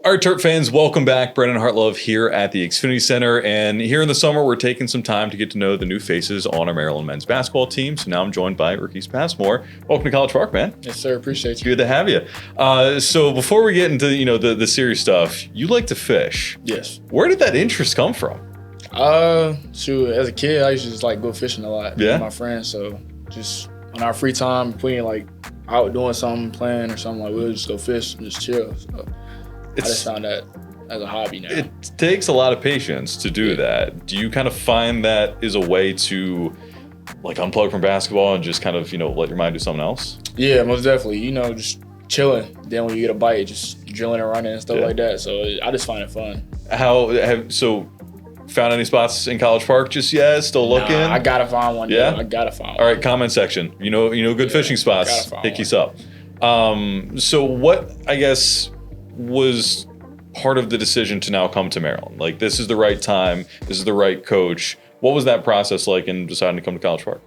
All right, Terp fans, welcome back. Brendan Hartlove here at the Xfinity Center. And here in the summer, we're taking some time to get to know the new faces on our Maryland men's basketball team. So now I'm joined by Rakease Passmore. Welcome to College Park, man. Yes, sir. Appreciate you. Good to have you. So before we get into the serious stuff, you like to fish. Yes. Where did that interest come from? Shoot, as a kid, I used to just like go fishing a lot with my friends. So just on our free time, between like out doing something, playing or something, like we'll just go fish and just chill. So I just found that as a hobby now. It takes a lot of patience to do that. Do you kind of find that is a way to like unplug from basketball and just kind of, let your mind do something else? Yeah, most definitely. Just chilling. Then when you get a bite, just drilling and running and stuff like that. So I just find it fun. Found any spots in College Park just yet? Still looking? Nah, I gotta find one. Yeah, I gotta find one. All right, comment section. Good fishing spots. Hickey's up. So what I guess was part of the decision to now come to Maryland? Like, this is the right time. This is the right coach. What was that process like in deciding to come to College Park?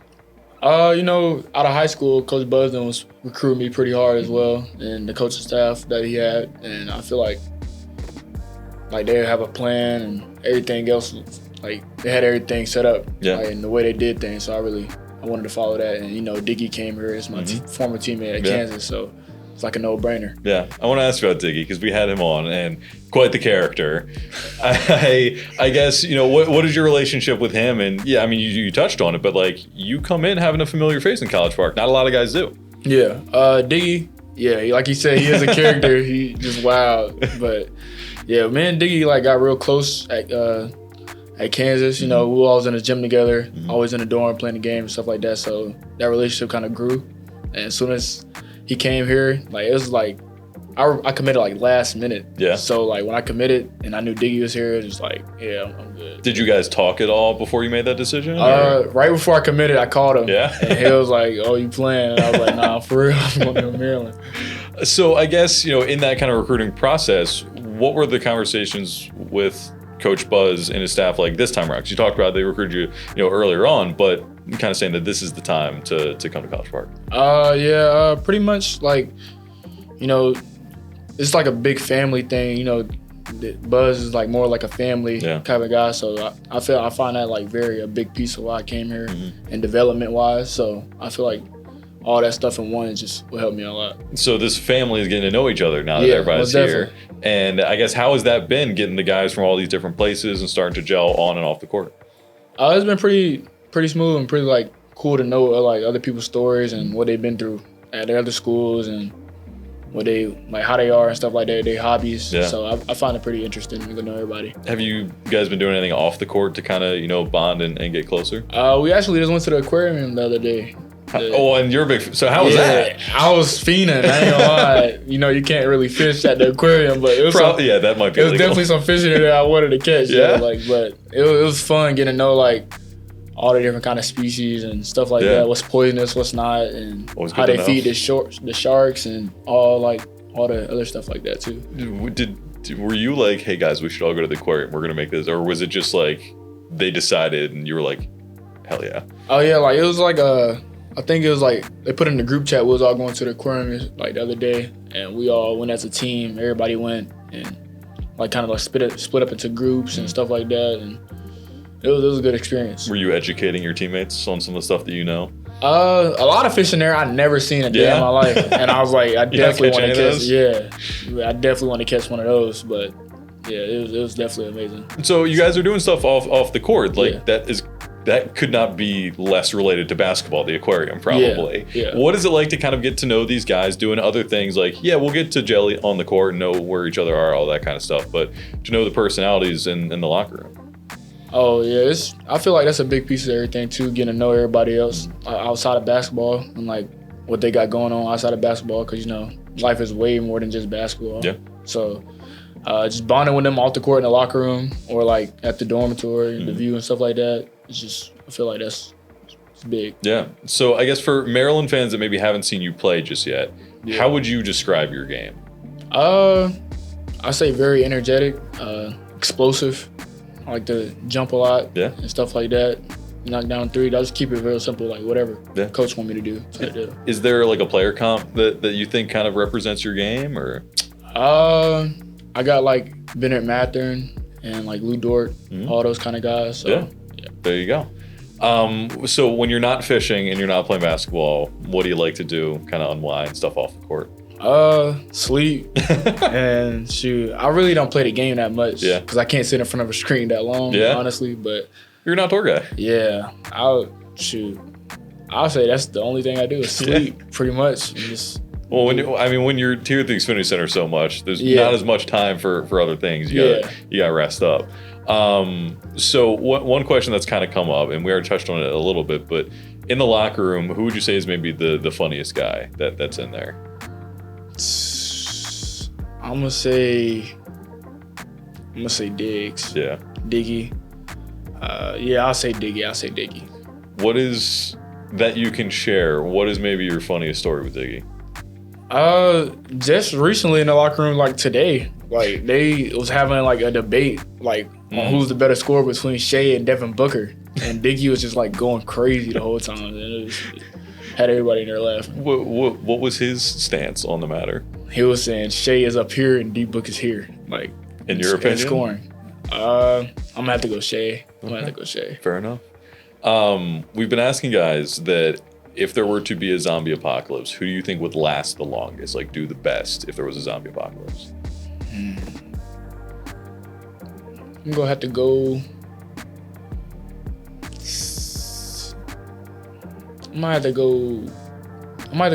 Out of high school, Coach Busden was recruiting me pretty hard as well, and the coaching staff that he had, and I feel like they have a plan and everything else. Like, they had everything set up, and the way they did things. So I wanted to follow that. And Diggy came here as my former teammate at Kansas, so it's like a no-brainer. Yeah, I want to ask about Diggy because we had him on, and quite the character. I guess what is your relationship with him? And you touched on it, but like, you come in having a familiar face in College Park. Not a lot of guys do. Yeah, Diggy. Yeah, like you said, he is a character. He just wild, but yeah, me and Diggy got real close at Kansas. We were always in the gym together, always in the dorm playing the game and stuff like that. So that relationship kind of grew. And as soon as he came here, it was I committed last minute. Yeah. So when I committed and I knew Diggy was here, it was I'm good. Did you guys talk at all before you made that decision? Right before I committed, I called him. Yeah. And he was like, "Oh, you playing?" And I was like, "Nah, for real, I'm going to Maryland." So I guess in that kind of recruiting process, what were the conversations with Coach Buzz and his staff like this time around? Because you talked about they recruited you, earlier on, but kind of saying that this is the time to come to College Park. Pretty much it's like a big family thing. Buzz is more like a family type of guy. So I find that a big piece of why I came here and development wise. So I feel like all that stuff in one just will help me a lot. So this family is getting to know each other now that everybody's here. And I guess how has that been getting the guys from all these different places and starting to gel on and off the court? It's been pretty smooth and pretty cool to know other people's stories and what they've been through at their other schools and what they how they are and stuff like that, their hobbies. Yeah. So I find it pretty interesting to know everybody. Have you guys been doing anything off the court to kind of bond and get closer? We actually just went to the aquarium the other day. And you're a big. So how was that? I was fiending. I ain't gonna lie. You can't really fish at the aquarium, but it was that might be. It was definitely some fish in there that I wanted to catch. Yeah. But it was fun getting to know all the different kind of species and stuff like that. What's poisonous, what's not, and how they feed the sharks and all the other stuff like that too. Were you like, hey guys, we should all go to the aquarium? We're gonna make this, or was it just they decided and you were like, hell yeah? Oh yeah, it was I think it was they put in the group chat. We was all going to the aquarium the other day, and we all went as a team. Everybody went and split up into groups and stuff like that, and it was a good experience. Were you educating your teammates on some of the stuff that you know? A lot of fish in there I'd never seen a day in my life, and I was like, I definitely want to catch. Yeah, I definitely want to catch one of those, but yeah, it was definitely amazing. So you guys are doing stuff off the court that could not be less related to basketball, the aquarium, probably. Yeah. What is it like to kind of get to know these guys doing other things we'll get to jelly on the court and know where each other are, all that kind of stuff, but to know the personalities in the locker room? Oh, yeah. I feel like that's a big piece of everything, too, getting to know everybody else outside of basketball and, what they got going on outside of basketball because, life is way more than just basketball. Yeah. So just bonding with them off the court in the locker room or, at the dormitory, the view and stuff like that. I feel like it's big. Yeah. So I guess for Maryland fans that maybe haven't seen you play just yet, how would you describe your game? I say very energetic, explosive. I like to jump a lot and stuff like that. Knock down three. I just keep it very simple, whatever coach want me to do. Is there a player comp that you think kind of represents your game, or? I got like Bennett Mathern and like Lou Dort, all those kind of guys. So, yeah, there you go. So when you're not fishing and you're not playing basketball, what do you like to do? Kind of unwind, stuff off the court? Sleep and shoot. I really don't play the game that much. Yeah. Because I can't sit in front of a screen that long. Yeah. Honestly, but you're an outdoor guy. Yeah. I'll say that's the only thing I do is sleep, pretty much. Well, when you're here at the Xfinity Center so much, there's not as much time for other things. You gotta rest up. So one question that's kind of come up, and we already touched on it a little bit, but in the locker room, who would you say is maybe the funniest guy that's in there? I'm gonna say Diggs. Yeah. Diggy. I'll say Diggy. What is that you can share? What is maybe your funniest story with Diggy? Just recently in the locker room, like today, like they was having like a debate, like on who's the better scorer between Shea and Devin Booker, and Diggy was just like going crazy the whole time, and it had everybody in there laughing. What was his stance on the matter? He was saying Shea is up here and D-Book is here, like in your opinion, scoring. I'm gonna have to go Shea. Fair enough. We've been asking guys that if there were to be a zombie apocalypse, who do you think would last the longest, like do the best if there was a zombie apocalypse? I'm gonna have to go. I might have to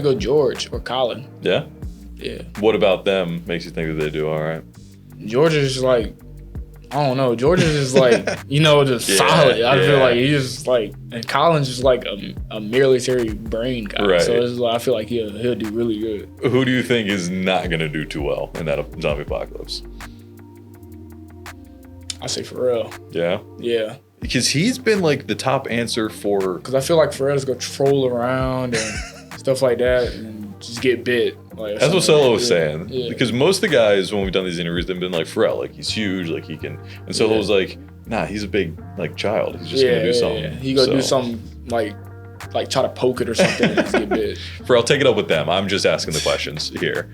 go George or Colin. Yeah? Yeah. What about them makes you think that they do all right? George is just like, I don't know. George is just like, just solid. I feel like he's just like, and Colin's just like a military brain guy. Right. So it's like, I feel like he'll do really good. Who do you think is not going to do too well in that zombie apocalypse? I say Pharrell. Yeah? Yeah. Because he's been like the top answer for... Because I feel like Pharrell's going to troll around and stuff like that and just get bit. Like, that's what Solo was saying. Yeah. Because most of the guys, when we've done these interviews, they've been like, Pharrell, like he's huge, like he can... And Solo was like, nah, he's a big like child. He's just going to do something. Yeah. He's going to do something like try to poke it or something and just get bit. Pharrell, take it up with them. I'm just asking the questions here.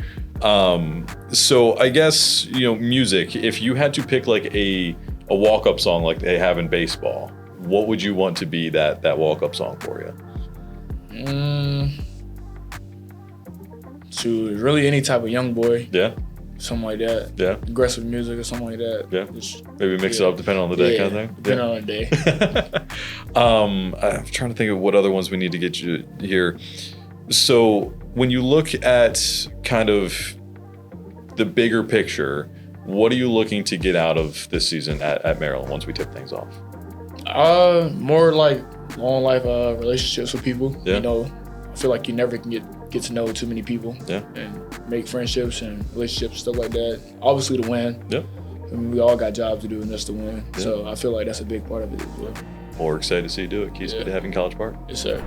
So I guess, music, if you had to pick like a walk-up song like they have in baseball, what would you want to be that walk-up song for you? To really any type of young boy. Yeah. Something like that. Yeah. Aggressive music or something like that. Yeah. Maybe mix it up depending on the day kind of thing. Depending on the day. I'm trying to think of what other ones we need to get you here. So when you look at kind of the bigger picture, what are you looking to get out of this season at Maryland once we tip things off? More like long life relationships with people. Yeah. I feel like you never can get to know too many people. Yeah. And make friendships and relationships, stuff like that. Obviously to win. Yeah. I mean, we all got jobs to do and just to win. Yeah. So I feel like that's a big part of it as well. Well, we're excited to see you do it. Keith, good to have you in College Park. Yes, sir.